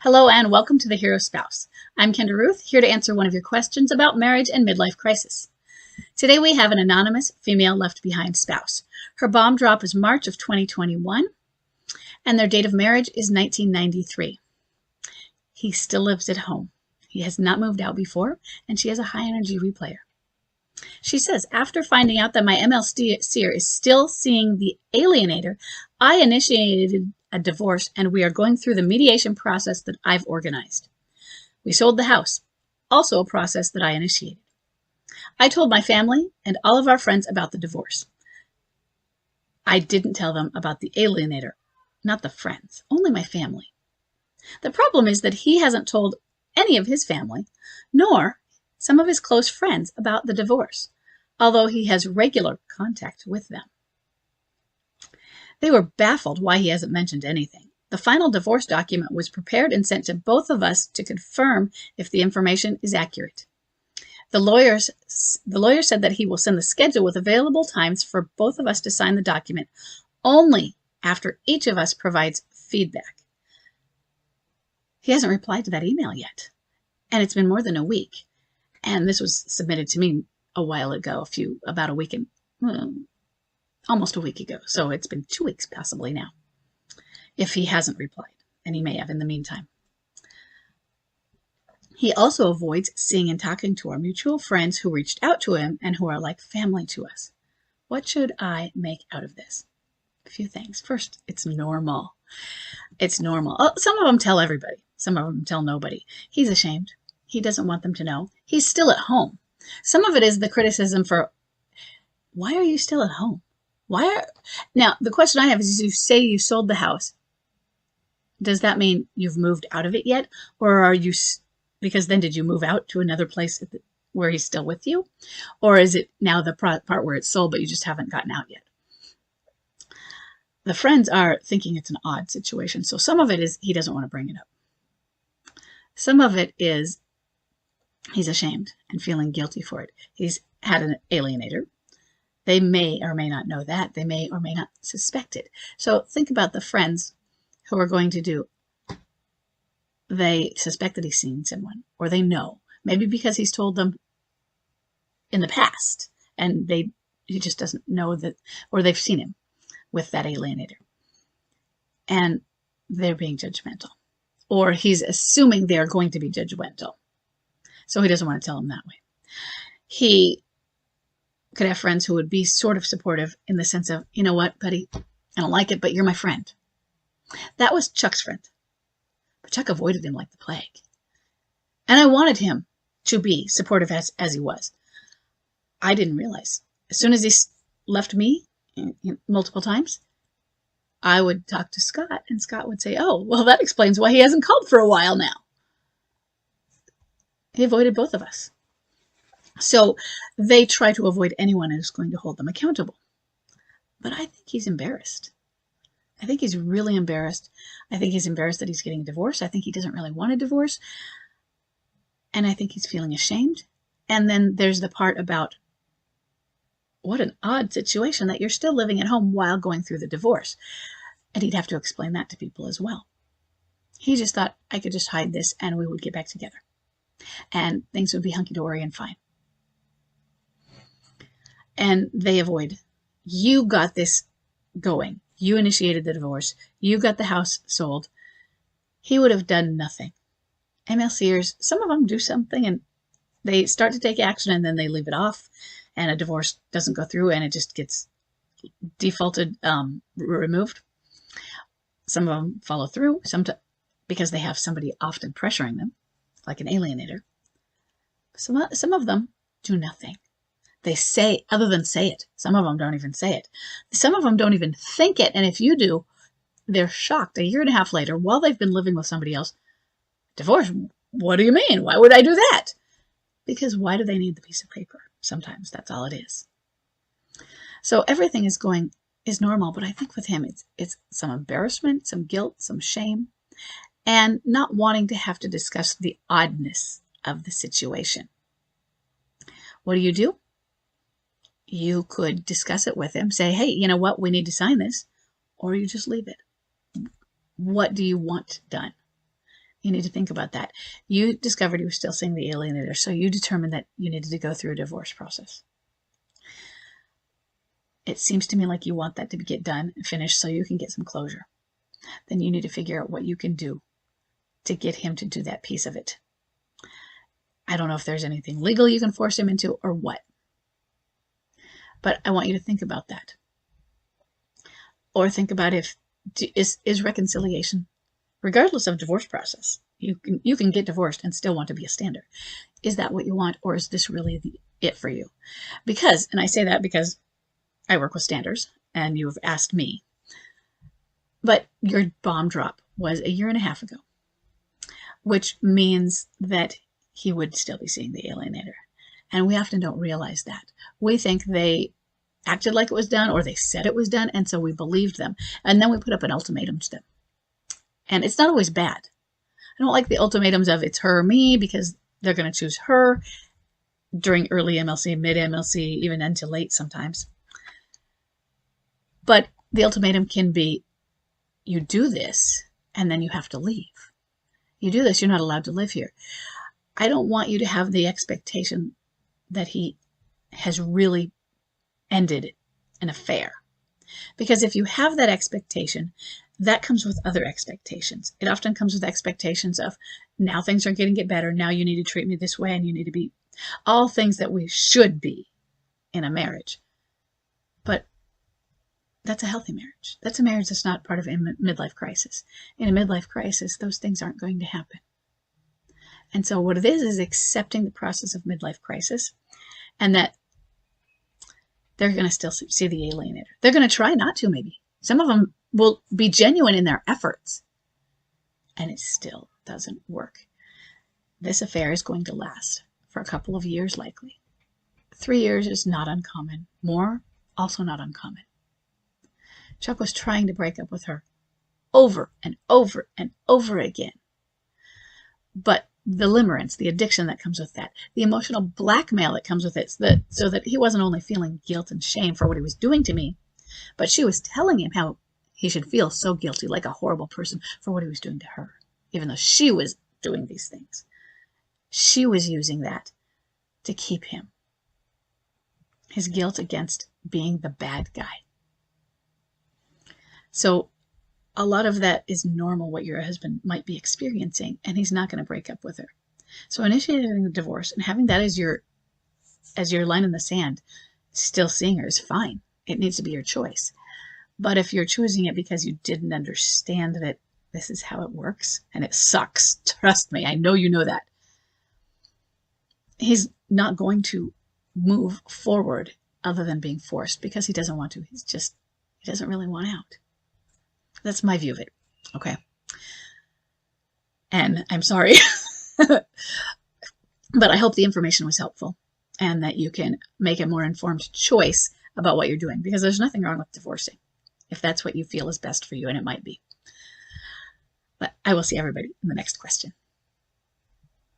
Hello and welcome to The Hero Spouse. I'm Kendra Ruth, here to answer one of your questions about marriage and midlife crisis. Today we have an anonymous female left behind spouse. Her bomb drop is March of 2021, and their date of marriage is 1993. He still lives at home. He has not moved out before, and she has a high energy replayer. She says, after finding out that my MLCer is still seeing the alienator, I initiated a divorce and we are going through the mediation process that I've organized. We sold the house, also a process that I initiated. I told my family and all of our friends about the divorce. I didn't tell them about the alienator, not the friends, only my family. The problem is that he hasn't told any of his family, nor some of his close friends about the divorce, although he has regular contact with them. They were baffled why he hasn't mentioned anything. The final divorce document was prepared and sent to both of us to confirm if the information is accurate. The lawyer said that he will send the schedule with available times for both of us to sign the document only after each of us provides feedback. He hasn't replied to that email yet, and it's been more than a week. And this was submitted to me a while ago, about a week and almost a week ago. So it's been 2 weeks possibly now, if he hasn't replied, and he may have in the meantime. He also avoids seeing and talking to our mutual friends who reached out to him and who are like family to us. What should I make out of this? A few things. First, it's normal. It's normal. Some of them tell everybody. Some of them tell nobody. He's ashamed. He doesn't want them to know. He's still at home. Some of it is the criticism for, why are you still at home? Now, the question I have is, you say you sold the house. Does that mean you've moved out of it yet? Or are you, because then did you move out to another place where he's still with you? Or is it now the part where it's sold, but you just haven't gotten out yet? The friends are thinking it's an odd situation. So some of it is he doesn't want to bring it up. Some of it is he's ashamed and feeling guilty for it. He's had an alienator. They may or may not know that. They may or may not suspect it. So think about the friends who are going to do. They suspect that he's seen someone, or they know. Maybe because he's told them in the past, and he just doesn't know that, or they've seen him with that alienator. And they're being judgmental. Or he's assuming they're going to be judgmental. So he doesn't want to tell them that way. He could have friends who would be sort of supportive in the sense of, you know what, buddy, I don't like it, but you're my friend. That was Chuck's friend. But Chuck avoided him like the plague. And I wanted him to be supportive as he was. I didn't realize. As soon as he left me multiple times, I would talk to Scott, and Scott would say, oh, well, that explains why he hasn't called for a while now. He avoided both of us. So they try to avoid anyone who's going to hold them accountable. But I think he's embarrassed. I think he's really embarrassed. I think he's embarrassed that he's getting divorced. I think he doesn't really want a divorce. And I think he's feeling ashamed. And then there's the part about, what an odd situation that you're still living at home while going through the divorce. And he'd have to explain that to people as well. He just thought, I could just hide this and we would get back together. And things would be hunky-dory and fine. And they avoid. You got this going. You initiated the divorce. You got the house sold. He would have done nothing. MLCers, some of them do something and they start to take action and then they leave it off. And a divorce doesn't go through and it just gets defaulted, removed. Some of them follow through, because they have somebody often pressuring them, like an alienator. Some of them do nothing. They say, other than say it. Some of them don't even say it. Some of them don't even think it. And if you do, they're shocked a year and a half later while they've been living with somebody else. Divorce? What do you mean? Why would I do that? Because why do they need the piece of paper? Sometimes that's all it is. So everything is normal. But I think with him, it's some embarrassment, some guilt, some shame, and not wanting to have to discuss the oddness of the situation. What do? You could discuss it with him, say, hey, you know what, we need to sign this, or you just leave it. What do you want done? You need to think about that. You discovered you were still seeing the alienator, so you determined that you needed to go through a divorce process. It seems to me like you want that to get done and finished so you can get some closure. Then you need to figure out what you can do to get him to do that piece of it. I don't know if there's anything legal you can force him into or what. But I want you to think about that. Or think about is reconciliation, regardless of divorce process, you can get divorced and still want to be a stander. Is that what you want, or is this really it for you? Because, and I say that because I work with standers, and you've asked me, but your bomb drop was a year and a half ago, which means that he would still be seeing the alienator. And we often don't realize that. We think they acted like it was done, or they said it was done, and so we believed them. And then we put up an ultimatum to them. And it's not always bad. I don't like the ultimatums of it's her or me, because they're going to choose her during early MLC, mid MLC, even into late sometimes. But the ultimatum can be, you do this, and then you have to leave. You do this, you're not allowed to live here. I don't want you to have the expectation that he has really ended an affair. Because if you have that expectation, that comes with other expectations. It often comes with expectations of, now things are going to get better, now you need to treat me this way, and you need to be all things that we should be in a marriage. But that's a healthy marriage. That's a marriage that's not part of a midlife crisis. In a midlife crisis, those things aren't going to happen. And so what it is accepting the process of midlife crisis, and that they're going to still see the alienator. They're going to try not to, maybe. Some of them will be genuine in their efforts, and it still doesn't work. This affair is going to last for a couple of years, likely. 3 years is not uncommon. More, also not uncommon. Chuck was trying to break up with her over and over and over again. But the limerence, the addiction that comes with that, the emotional blackmail that comes with it, so that he wasn't only feeling guilt and shame for what he was doing to me, but she was telling him how he should feel so guilty, like a horrible person, for what he was doing to her, even though she was doing these things. She was using that to keep him. His guilt against being the bad guy. So a lot of that is normal, what your husband might be experiencing, and he's not going to break up with her. So initiating a divorce and having that as your line in the sand, still seeing her, is fine. It needs to be your choice. But if you're choosing it because you didn't understand that this is how it works, and it sucks, trust me, I know you know that, he's not going to move forward other than being forced, because he doesn't want to. He doesn't really want out. That's my view of it. Okay. And I'm sorry, but I hope the information was helpful and that you can make a more informed choice about what you're doing, because there's nothing wrong with divorcing if that's what you feel is best for you, and it might be. But I will see everybody in the next question.